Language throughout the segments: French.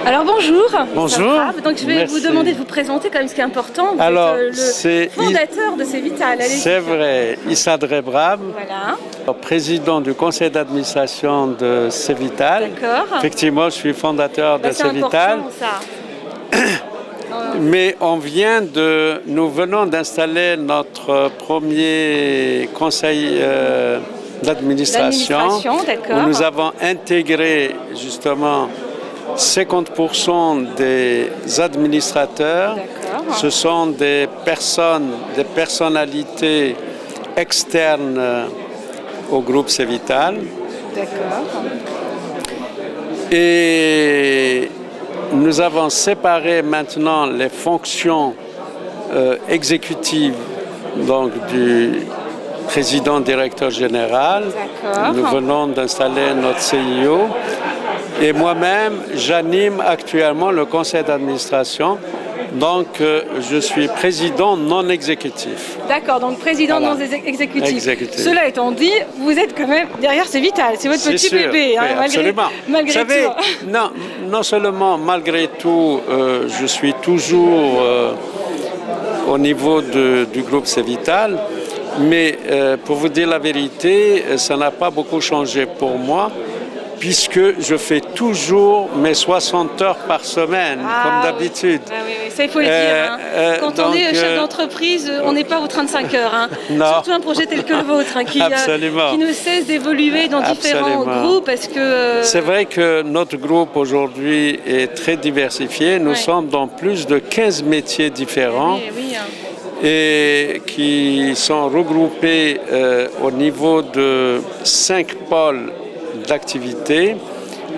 Alors bonjour. Bonjour. Donc je vais vous demander de vous présenter quand même ce qui est important. Vous êtes le fondateur de Cevital. C'est vrai, Issa Drebrab, voilà. Président du conseil d'administration de Cevital. D'accord. Effectivement, je suis fondateur de Cevital. C'est important ça. Mais nous venons d'installer notre premier conseil d'administration où nous avons intégré justement 50% des administrateurs. Ce sont des personnalités externes au groupe Cevital. D'accord. Et nous avons séparé maintenant les fonctions exécutives donc du président directeur général. Nous venons d'installer notre CIO. Et moi-même, j'anime actuellement le conseil d'administration. Donc, je suis président non exécutif. D'accord, donc président non exécutif. Cela étant dit, vous êtes quand même derrière Cevital. C'est votre petit bébé. Oui, absolument. Malgré vous savez, tout. Non seulement malgré tout, je suis toujours au niveau du groupe Cevital, mais pour vous dire la vérité, ça n'a pas beaucoup changé pour moi, puisque je fais toujours mes 60 heures par semaine, comme d'habitude. Oui, ça il faut le dire. Quand on est chef d'entreprise, on n'est pas aux 35 heures. Surtout un projet tel que le vôtre, qui ne cesse d'évoluer dans différents groupes. Parce que c'est vrai que notre groupe aujourd'hui est très diversifié. Nous sommes dans plus de 15 métiers différents. Et qui sont regroupés au niveau de 5 pôles d'activité.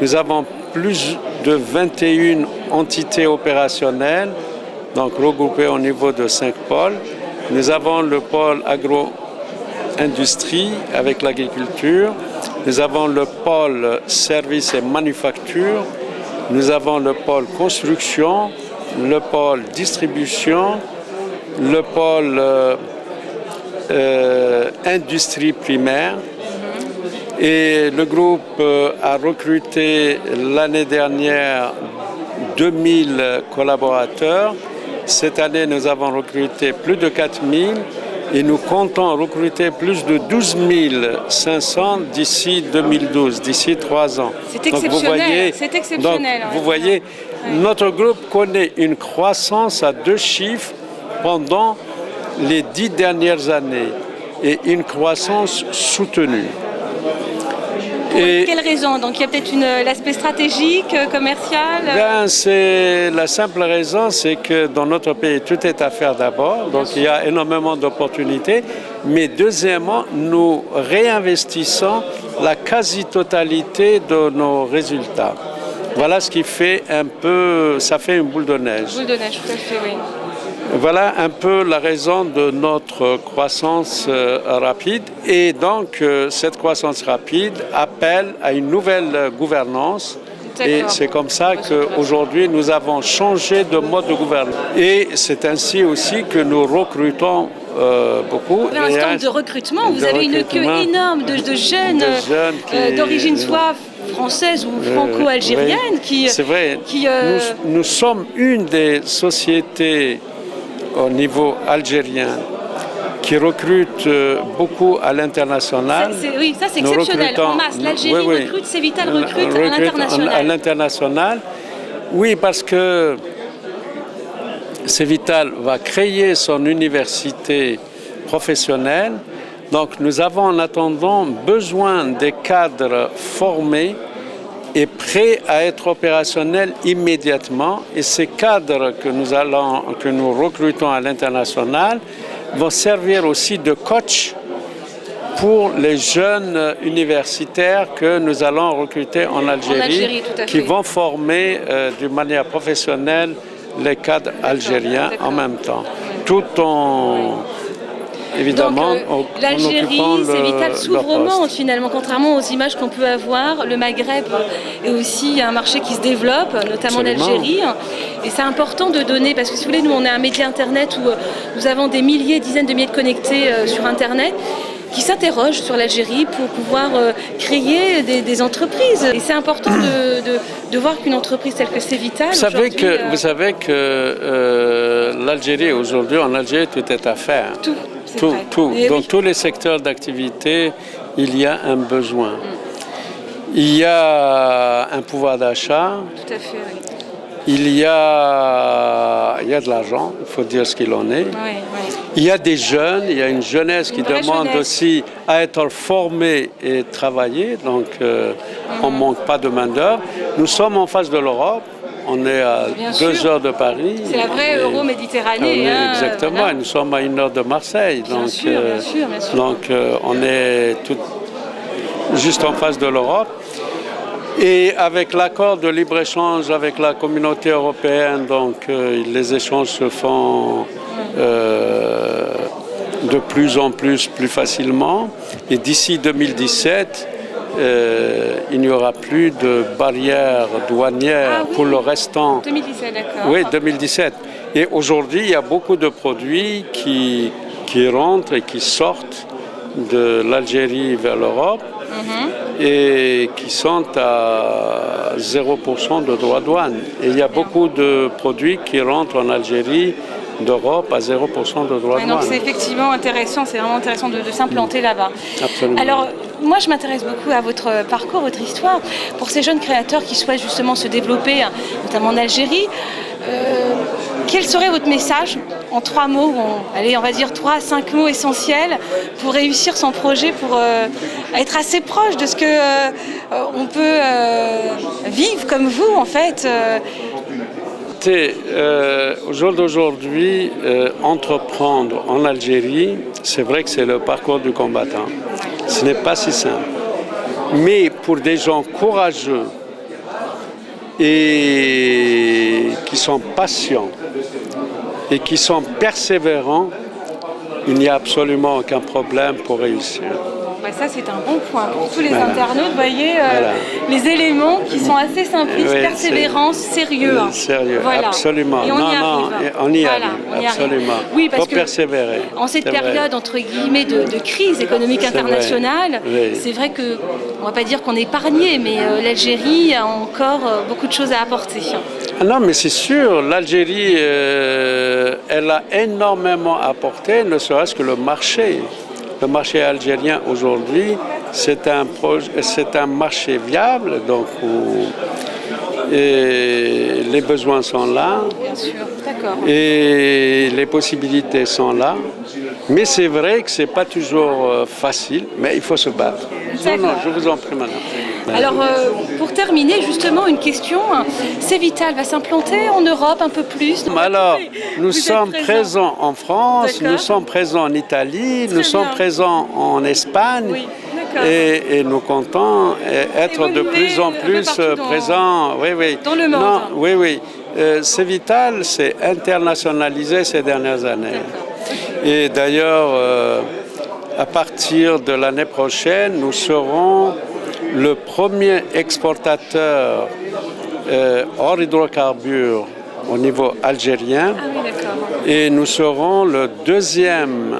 Nous avons plus de 21 entités opérationnelles, donc regroupées au niveau de 5 pôles. Nous avons le pôle agro-industrie avec l'agriculture. Nous avons le pôle services et manufactures. Nous avons le pôle construction, le pôle distribution, le pôle industrie primaire. Et le groupe a recruté l'année dernière 2000 collaborateurs. Cette année, nous avons recruté plus de 4000 et nous comptons recruter plus de 12 500 d'ici 2012, d'ici 3 ans. C'est exceptionnel. Vous voyez, notre groupe connaît une croissance à 2 chiffres pendant les 10 dernières années et une croissance soutenue. Pour quelle raison? Donc il y a peut-être l'aspect stratégique, commercial? La simple raison, c'est que dans notre pays, tout est à faire d'abord. Donc il y a énormément d'opportunités. Mais deuxièmement, nous réinvestissons la quasi-totalité de nos résultats. Voilà ce qui fait ça fait une boule de neige. Boule de neige, tout à fait, oui. Voilà un peu la raison de notre croissance rapide. Et donc, cette croissance rapide appelle à une nouvelle gouvernance. Et c'est comme ça qu'aujourd'hui, nous avons changé de mode de gouvernance. Et c'est ainsi aussi que nous recrutons beaucoup. Pour l'instant de recrutement, vous avez une queue énorme de jeunes d'origine soit française ou franco-algérienne. C'est vrai. Nous sommes une des sociétés au niveau algérien, qui recrute beaucoup à l'international. Oui, ça c'est exceptionnel, en masse. L'Algérie recrute, Cevital recrute à l'international. À l'international, oui, parce que Cevital va créer son université professionnelle. Donc nous avons en attendant besoin des cadres formés et prêts à être opérationnels immédiatement. Et ces cadres que nous recrutons à l'international vont servir aussi de coach pour les jeunes universitaires que nous allons recruter en Algérie qui vont former d'une manière professionnelle les cadres algériens en même temps, tout en évidemment, l'Algérie, Cevital s'ouvre au monde finalement, contrairement aux images qu'on peut avoir. Le Maghreb est aussi un marché qui se développe, notamment l'Algérie. Et c'est important de donner, parce que si vous voulez, nous on est un média internet où nous avons des milliers, dizaines de milliers de connectés sur internet. qui s'interrogent sur l'Algérie pour pouvoir créer des entreprises. Et c'est important de voir qu'une entreprise telle que Cevital... Vous savez que l'Algérie, aujourd'hui, en Algérie, tout est à faire. Tout. Dans tous les secteurs d'activité, il y a un besoin. Il y a un pouvoir d'achat. Tout à fait, oui. Il y a de l'argent, il faut dire ce qu'il en est. Oui. Il y a des jeunes, il y a une jeunesse qui demande aussi à être formée et travailler. Donc, on ne manque pas de main-d'œuvre. Nous sommes en face de l'Europe. On est à 2 heures de Paris. C'est la vraie Euro-Méditerranée. Exactement. Voilà. Nous sommes à 1 heure de Marseille. Bien sûr. Donc, on est juste en face de l'Europe. Et avec l'accord de libre-échange avec la communauté européenne, donc les échanges se font de plus en plus facilement. Et d'ici 2017, il n'y aura plus de barrières douanières pour le restant. 2017, d'accord. Oui, 2017. Et aujourd'hui, il y a beaucoup de produits qui rentrent et qui sortent de l'Algérie vers l'Europe. Et qui sont à 0% de droits de douane. Et il y a beaucoup de produits qui rentrent en Algérie d'Europe à 0% de droits de douane. Donc c'est effectivement intéressant, c'est vraiment intéressant de s'implanter là-bas. Absolument. Alors, moi je m'intéresse beaucoup à votre parcours, votre histoire. Pour ces jeunes créateurs qui souhaitent justement se développer, notamment en Algérie, quel serait votre message en 3 mots, on va dire 3 à 5 mots essentiels pour réussir son projet, pour être assez proche de ce que on peut vivre comme vous en fait Au jour d'aujourd'hui, entreprendre en Algérie, c'est vrai que c'est le parcours du combattant. Ce n'est pas si simple. Mais pour des gens courageux et qui sont patients et qui sont persévérants, il n'y a absolument aucun problème pour réussir. Ça, c'est un bon point. Pour tous les internautes, vous voyez, les éléments qui sont assez simplistes, persévérance, sérieux. Sérieux, absolument. Et on y arrive, absolument. Oui, parce faut persévérer. En cette période, entre guillemets, de crise économique internationale, c'est vrai qu'on ne va pas dire qu'on est épargné, mais l'Algérie a encore beaucoup de choses à apporter. Non, mais c'est sûr, l'Algérie, elle a énormément apporté, ne serait-ce que le marché. Le marché algérien aujourd'hui, c'est un marché viable, donc et les besoins sont là. Bien sûr, d'accord. Et les possibilités sont là. Mais c'est vrai que ce n'est pas toujours facile, mais il faut se battre. Non, je vous en prie, madame. Alors, pour terminer, justement, une question. Cevital va s'implanter en Europe un peu plus? Alors, nous sommes présents en France, nous sommes présents en Italie, nous sommes présents en Espagne. Oui. Et nous comptons être de plus en plus présents. Dans le monde. Oui. Cevital s'est internationalisé ces dernières années. Et d'ailleurs, à partir de l'année prochaine, nous serons le premier exportateur hors hydrocarbures au niveau algérien. Et nous serons le 2e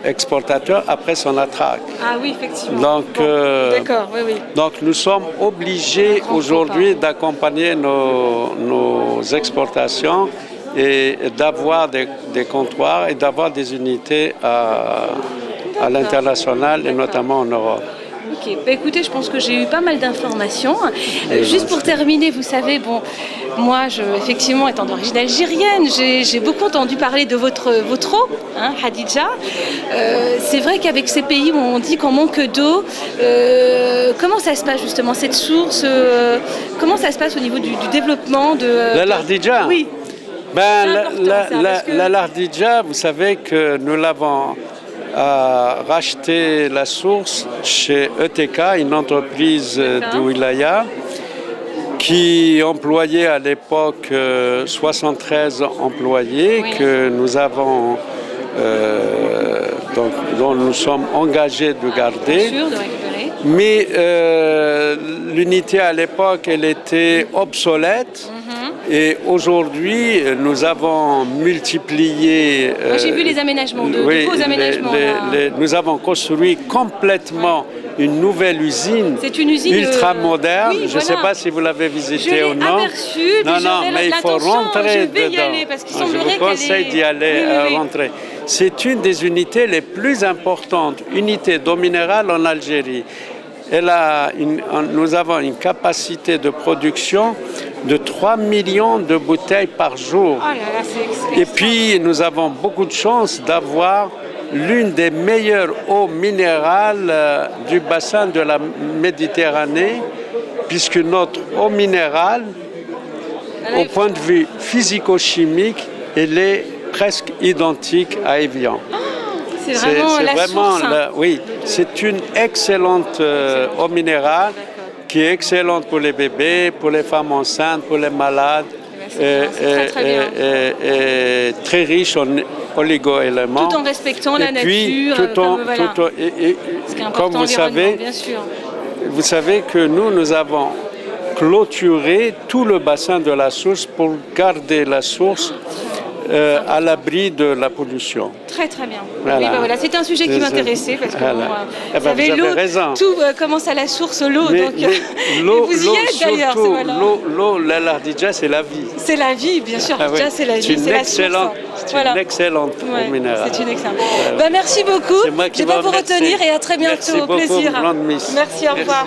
exportateur après Sonatrach. Ah oui, effectivement. Donc, d'accord, oui. Donc nous sommes obligés aujourd'hui d'accompagner nos exportations et d'avoir des comptoirs et d'avoir des unités à l'international et notamment en Europe. Ok, écoutez, je pense que j'ai eu pas mal d'informations. Juste pour terminer, vous savez, moi, effectivement, étant d'origine algérienne, j'ai beaucoup entendu parler de votre eau, Hadija. C'est vrai qu'avec ces pays où on dit qu'on manque d'eau, comment ça se passe justement, cette source comment ça se passe au niveau du développement de... L'Ardija? Oui. La Lardija, vous savez que nous l'avons racheté la source chez ETK, une entreprise du Wilaya, qui employait à l'époque 73 employés que nous avons, dont nous sommes engagés de garder. Bien sûr, de récupérer. Mais l'unité à l'époque, elle était obsolète. Et aujourd'hui, nous avons multiplié... Moi, j'ai vu les aménagements, de beaux aménagements. Nous avons construit complètement une nouvelle usine. C'est une usine ultra moderne. oui, je ne sais pas si vous l'avez visitée ou non. Aperçu, non, mais il faut rentrer je vais dedans. y aller parce qu'il Je semblerait vous conseille d'y aller, rentrer. C'est une des unités les plus importantes, unité d'eau minérale en Algérie. Nous avons une capacité de production de 3 millions de bouteilles par jour. Oh là là, c'est et puis, nous avons beaucoup de chance d'avoir l'une des meilleures eaux minérales du bassin de la Méditerranée, puisque notre eau minérale, au point de vue physico-chimique, elle est presque identique à Evian. C'est vraiment la source. Oui, c'est une excellente eau minérale qui est excellente pour les bébés, pour les femmes enceintes, pour les malades, et très riche en oligo-éléments. Tout en respectant la puis, nature. Comme vous savez que nous avons clôturé tout le bassin de la source pour garder la source à l'abri de la pollution. Très très bien. Voilà. Oui, c'est un sujet qui m'intéressait parce que vous savez, l'eau, tout commence à la source, l'eau. L'eau, vous y êtes d'ailleurs. L'eau, l'Ardija, c'est la vie. C'est la vie, bien sûr. Déjà, c'est la vie, c'est la source. C'est une excellente eau minérale. C'est une excellente. Merci beaucoup. Je ne vais pas vous retenir et à très bientôt. Au plaisir. Merci, au revoir.